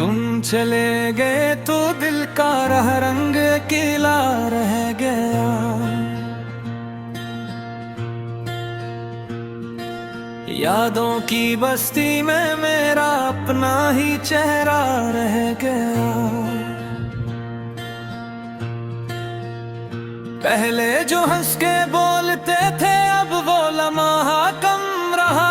तुम चले गए तो दिल का रंग अकेला रह गया। यादों की बस्ती में मेरा अपना ही चेहरा रह गया। पहले जो हंस के बोलते थे अब वो लम्हा कम रहा।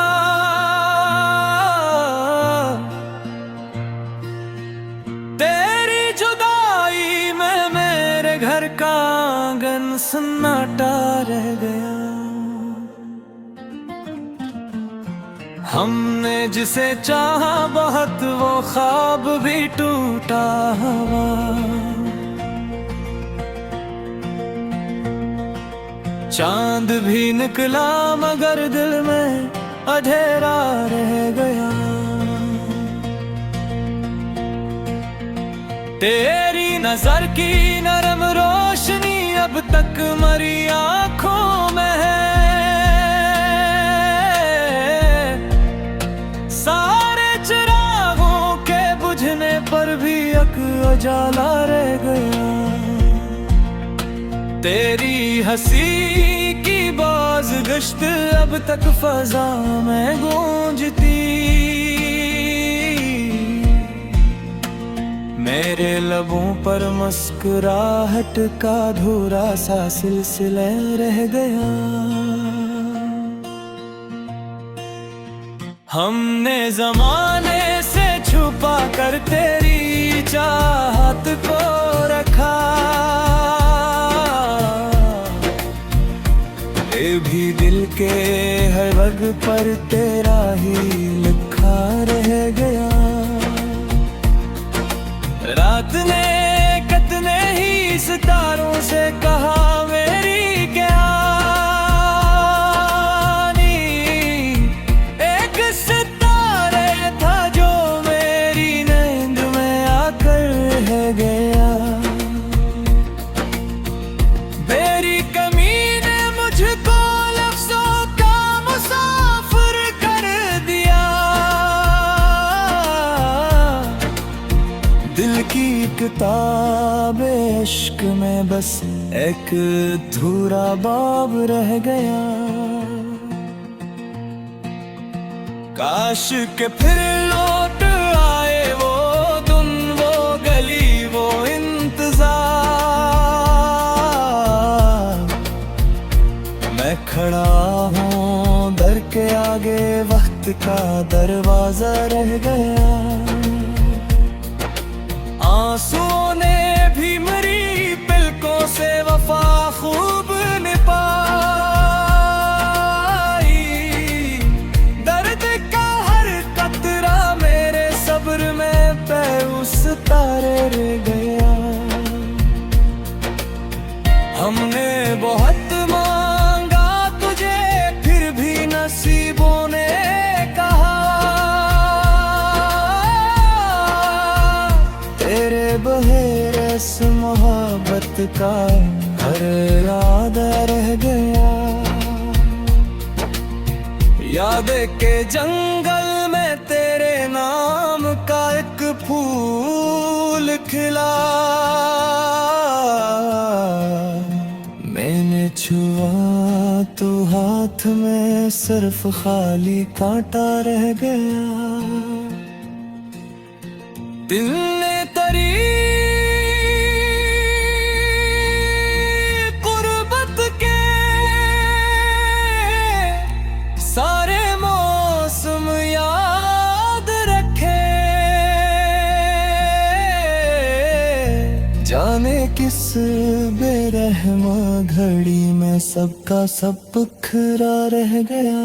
तेरी जुदाई में मेरे घर का आंगन सन्नाटा रह गया। हमने जिसे चाहा बहुत वो ख्वाब भी टूटा हुआ। चांद भी निकला मगर दिल में अंधेरा रह गया। तेरी नजर की नरम रोशनी अब तक मरी आंखों में है। सारे चिरागों के बुझने पर भी एक उजाला रह गया। तेरी हंसी की बाज़गश्त अब तक फ़ज़ा में गूंजती। मेरे लबों पर मुस्कुराहट का अधूरा सा सिलसिला रह गया। हमने ज़माने से छुपा कर तेरी चाहत को रखा। ये भी दिल के हर रग पर तेरा ही लिखा रह गया। रात ने कितने ही सितारों से कहा मेरी कहानी। एक सितारे था जो मेरी नींद में आकर रह गया। मेरी कमी ने मुझको लफ्ज़ों का मुसाफिर कर दिया। दिल की किताब इश्क में बस एक अधूरा बाब रह गया। काश के फिर लौट आए वो दिन वो गली वो इंतजार। मैं खड़ा हूँ दर के आगे वक्त का दरवाजा रह गया। आंसुओं ने भी मेरी पलकों से वफा खूब निभाई। दर्द का हर कतरा मेरे सब्र में उस तारे रह गया। हमने बहुत मांगा तुझे फिर भी नसीबों ने कहा। तेरे बहेर इस मोहब्बत का हर इरादा रह गया। यादें के जंगल में तेरे नाम का एक फूल खिला। मैंने छुआ तो हाथ में सिर्फ खाली कांटा रह गया। दिल ने तेरी कुर्बत के सारे मौसम याद रखे। जाने किस बेरहमा घड़ी में सबका सब बिखरा रह गया।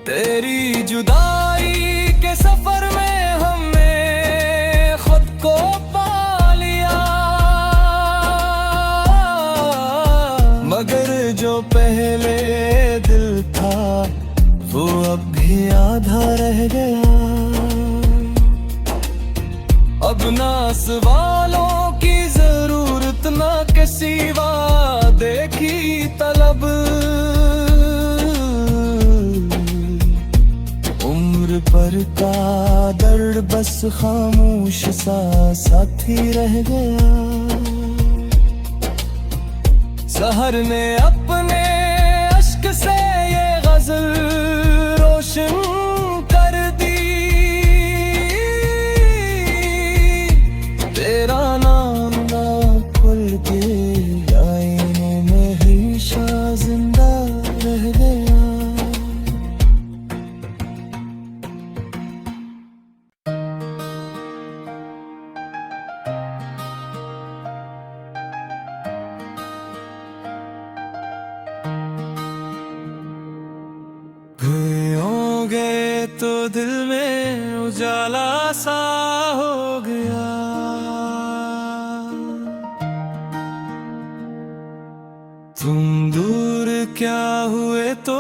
तेरी जुदाई के सफर में हमने खुद को पा लिया। मगर जो पहले दिल था वो अब भी आधा रह गया। अब ना सवालों की जरूरत ना किसी वादे की तलब। उम्र पर सफर का दर्द बस खामोश सा साथी रह गया। सहर ने अपने अश्क से ये गजल रोशन कर दी, तेरा नाम ना खुल के आईने में हमेशा जिंदा रह गया। गए तो दिल में उजाला सा हो गया। तुम दूर क्या हुए तो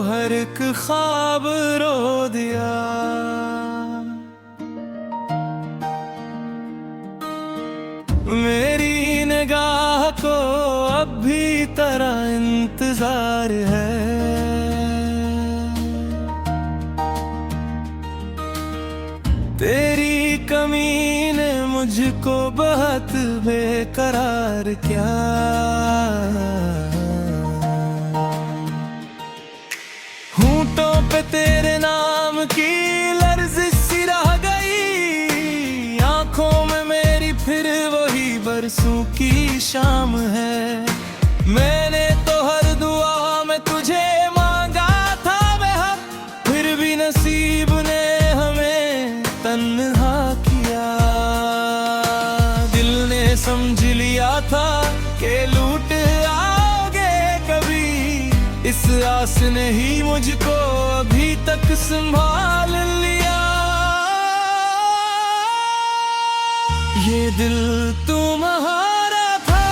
हर एक ख्वाब रो दिया। मेरी निगाह को अब भी तेरा इंतजार है। तेरी कमी ने मुझको बहुत बेकरार किया। होंठों पे तेरे नाम की लर्ज़िश सी रह गई। आंखों में मेरी फिर वही बरसों की शाम है। मैंने तो हर दुआ में तुझे मांगा था बेहक, फिर भी नसीब ने तन्हा किया। दिल ने समझ लिया था कि लूट आओगे कभी, इस आस ने ही मुझको अभी तक संभाल लिया। ये दिल तुम्हारा था,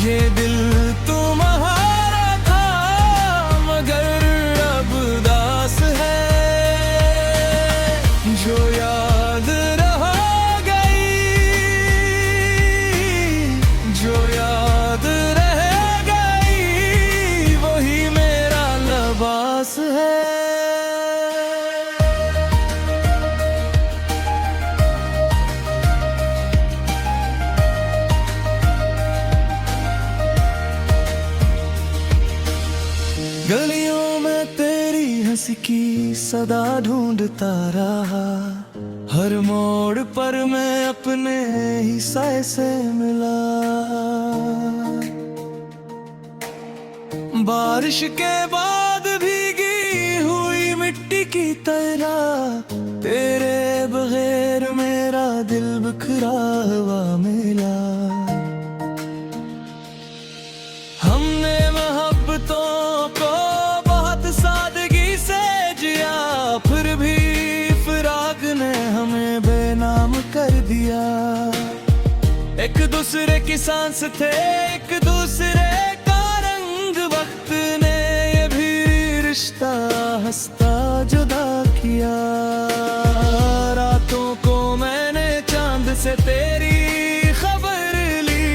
ये दिल तुम्हारा था, मगर अब दास है। जो याद रह गई, जो याद रह गई, वही मेरा लिबास है। गलियों में तेरी हंसी की सदा ढूंढता रहा। हर मोड़ पर मैं अपने ही साए से मिला। बारिश के बाद भीगी हुई मिट्टी की तरह तेरे बगैर मेरा दिल बिखरा हुआ मिला। हमने मोहब्बतों को बहुत सादगी से जिया, फिर भी फिराक ने हमें बेनाम कर दिया। एक दूसरे की सांस थे, एक दूसरे का रंग, वक्त ने ये भी रिश्ता हंसता जुदा किया। रातों को मैंने चांद से तेरी खबर ली,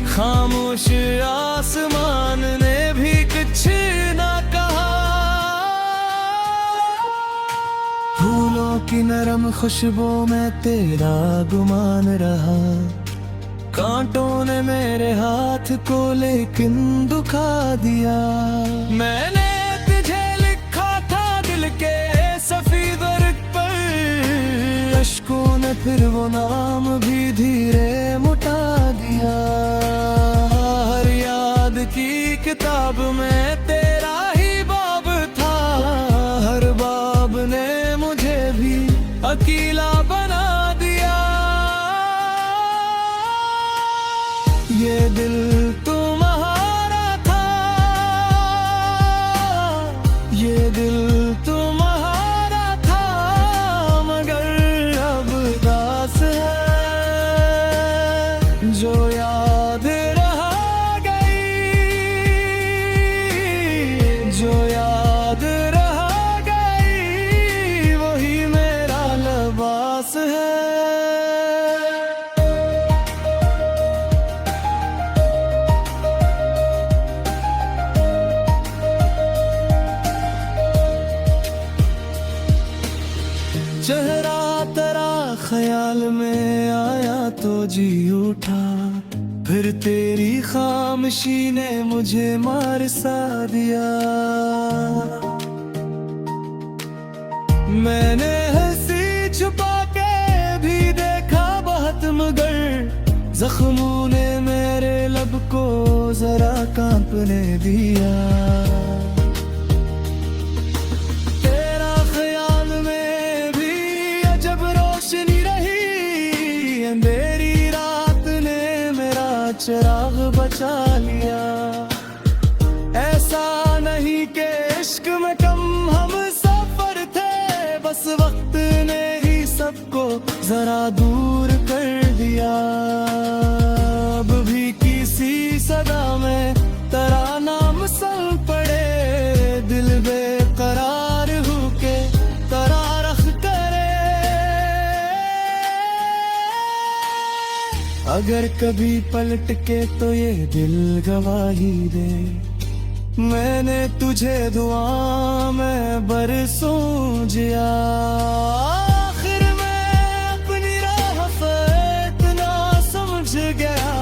खामोश आसमान ने भी कुछ ना कहा। फूलों की नरम खुशबू में तेरा गुमान रहा। कांटों ने मेरे हाथ को लेकिन दुखा दिया। मैंने तुझे लिखा था दिल के सफेद वर्क पर, अश्कों ने फिर वो नाम भी धीरे मुटा दिया। हर याद की किताब में तेरा ही बाब था, हर बाब ने मुझे भी अकेला बना दिया। ये दिल तुम्हारा था, ये दिल तुम्हारा था, मगर अब दास है। जो याद तो जी उठा, फिर तेरी खामोशी ने मुझे मार सा दिया। मैंने हंसी छुपा के भी देखा बहुत, मगर जख्मों ने मेरे लब को जरा कांपने दिया। तेरा ख्याल में भी अजब रोशनी रही, अंधेरी रात ने मेरा चिराग बचा लिया। ऐसा नहीं कि इश्क में कम हम सफर थे, बस वक्त ने ही सबको जरा दूर कर दिया। अब भी किसी सदा में तेरा नाम सल पड़े, दिल बेकरार हो के तेरा रख करे। अगर कभी पलट के तो ये दिल गवाही दे, मैंने तुझे दुआ में बरसों जिया। आखिर मैं अपनी राह पे इतना समझ गया,